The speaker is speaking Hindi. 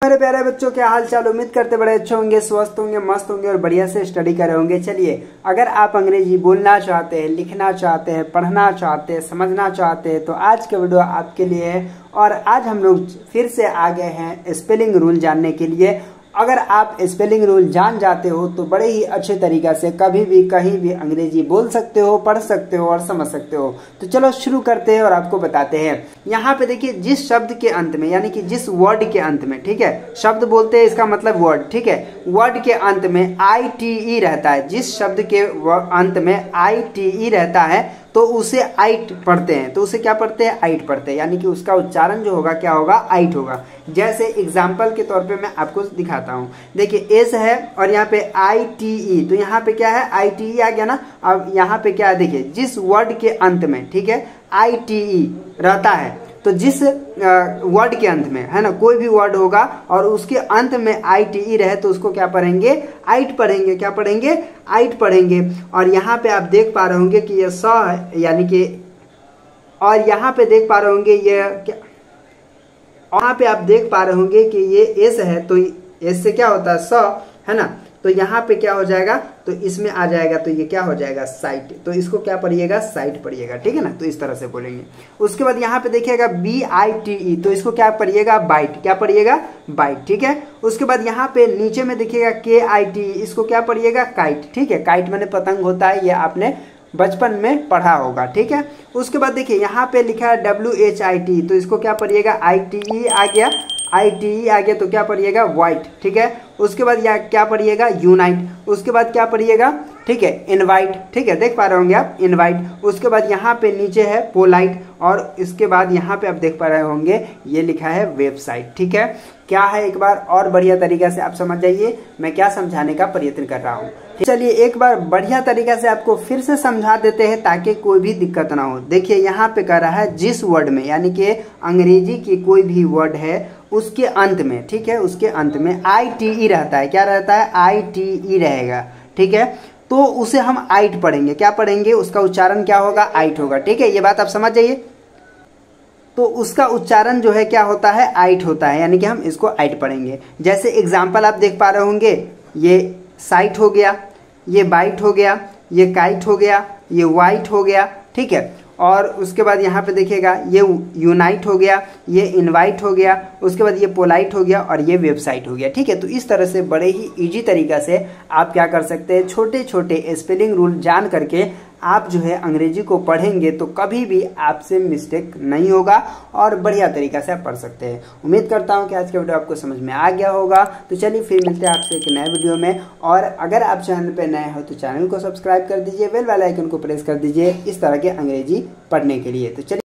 मेरे प्यारे बच्चों, क्या हाल चाल। उम्मीद करते बड़े अच्छे होंगे, स्वस्थ होंगे, मस्त होंगे और बढ़िया से स्टडी कर रहे होंगे। चलिए, अगर आप अंग्रेजी बोलना चाहते हैं, लिखना चाहते हैं, पढ़ना चाहते हैं, समझना चाहते हैं तो आज का वीडियो आपके लिए है। और आज हम लोग फिर से आ गए हैं स्पेलिंग रूल जानने के लिए। अगर आप स्पेलिंग रूल जान जाते हो तो बड़े ही अच्छे तरीका से कभी भी कहीं भी अंग्रेजी बोल सकते हो, पढ़ सकते हो और समझ सकते हो। तो चलो शुरू करते हैं और आपको बताते हैं। यहाँ पे देखिए, जिस शब्द के अंत में यानी कि जिस वर्ड के अंत में, ठीक है, शब्द बोलते हैं इसका मतलब वर्ड, ठीक है, वर्ड के अंत में ITE रहता है। जिस शब्द के अंत में ITE रहता है तो उसे आइट पढ़ते हैं। तो उसे क्या पढ़ते हैं? आइट पढ़ते हैं, यानी कि उसका उच्चारण जो होगा क्या होगा? आइट होगा। जैसे एग्जाम्पल के तौर पे मैं आपको दिखाता हूँ। देखिए, एस है और यहाँ पे ITE, तो यहाँ पे क्या है? ITE आ गया ना। अब यहाँ पे क्या है? देखिए, जिस वर्ड के अंत में, ठीक है, ITE रहता है, तो जिस वर्ड के अंत में, है ना, कोई भी वर्ड होगा और उसके अंत में ITE रहे तो उसको क्या पढ़ेंगे? आइट पढ़ेंगे। क्या पढ़ेंगे? आइट पढ़ेंगे। और यहाँ पे आप देख पा रहे होंगे कि ये स है, यानी कि, और यहाँ पे देख पा रहे होंगे ये क्या, वहाँ पे आप देख पा रहे होंगे कि ये एस है, तो एस से क्या होता है? स, है ना। तो यहाँ पे क्या हो जाएगा? तो इसमें आ जाएगा, तो ये क्या हो जाएगा? साइट। तो इसको क्या पढ़िएगा? साइट पढ़िएगा, ठीक है ना। तो इस तरह से बोलेंगे। उसके बाद यहाँ पे देखिएगा BITE, तो इसको क्या पढ़िएगा? बाइट। क्या पढ़िएगा? बाइट, ठीक है। उसके बाद यहाँ पे नीचे में देखिएगा KITE, इसको क्या पढ़िएगा? काइट, ठीक है। काइट मैंने पतंग होता है, ये आपने बचपन में पढ़ा होगा, ठीक है। उसके बाद देखिए, यहाँ पे लिखा है WHIT, तो इसको क्या पढ़िएगा? ITE आ गया, ITE आ गया, तो क्या पढ़िएगा? व्हाइट, ठीक है। उसके बाद यहाँ क्या पढ़िएगा? यूनाइट। उसके बाद क्या पढ़िएगा? ठीक है, इनवाइट, ठीक है, देख पा रहे होंगे आप, इनवाइट। उसके बाद यहाँ पे नीचे है पोलाइट, और इसके बाद यहाँ पे आप देख पा रहे होंगे ये लिखा है वेबसाइट, ठीक है। क्या है, एक बार और बढ़िया तरीका से आप समझ जाइए मैं क्या समझाने का प्रयत्न कर रहा हूँ। चलिए, एक बार बढ़िया तरीका से आपको फिर से समझा देते हैं ताकि कोई भी दिक्कत ना हो। देखिए, यहाँ पे कह रहा है जिस वर्ड में, यानी कि अंग्रेजी की कोई भी वर्ड है उसके अंत में, ठीक है, उसके अंत में ITE रहता है। क्या रहता है? ITE रहेगा, ठीक है। तो उसे हम आइट पढ़ेंगे। क्या पढ़ेंगे? उसका उच्चारण क्या होगा? आइट होगा, ठीक है। ये बात आप समझ जाइए। तो उसका उच्चारण जो है क्या होता है? आइट होता है, यानी कि हम इसको आइट पढ़ेंगे। जैसे एग्जाम्पल आप देख पा रहे होंगे, ये साइट हो गया, ये बाइट हो गया, ये काइट हो गया, ये वाइट हो गया, ठीक है। और उसके बाद यहाँ पे देखिएगा ये यूनाइट हो गया, ये इनवाइट हो गया, उसके बाद ये पोलाइट हो गया और ये वेबसाइट हो गया, ठीक है। तो इस तरह से बड़े ही इजी तरीका से आप क्या कर सकते हैं? छोटे छोटे स्पेलिंग रूल जान करके आप जो है अंग्रेजी को पढ़ेंगे तो कभी भी आपसे मिस्टेक नहीं होगा और बढ़िया तरीका से आप पढ़ सकते हैं। उम्मीद करता हूं कि आज का वीडियो आपको समझ में आ गया होगा। तो चलिए फिर मिलते हैं आपसे एक नए वीडियो में। और अगर आप चैनल पर नए हो तो चैनल को सब्सक्राइब कर दीजिए, बेल वाले आइकन को प्रेस कर दीजिए इस तरह के अंग्रेजी पढ़ने के लिए। तो चलिए।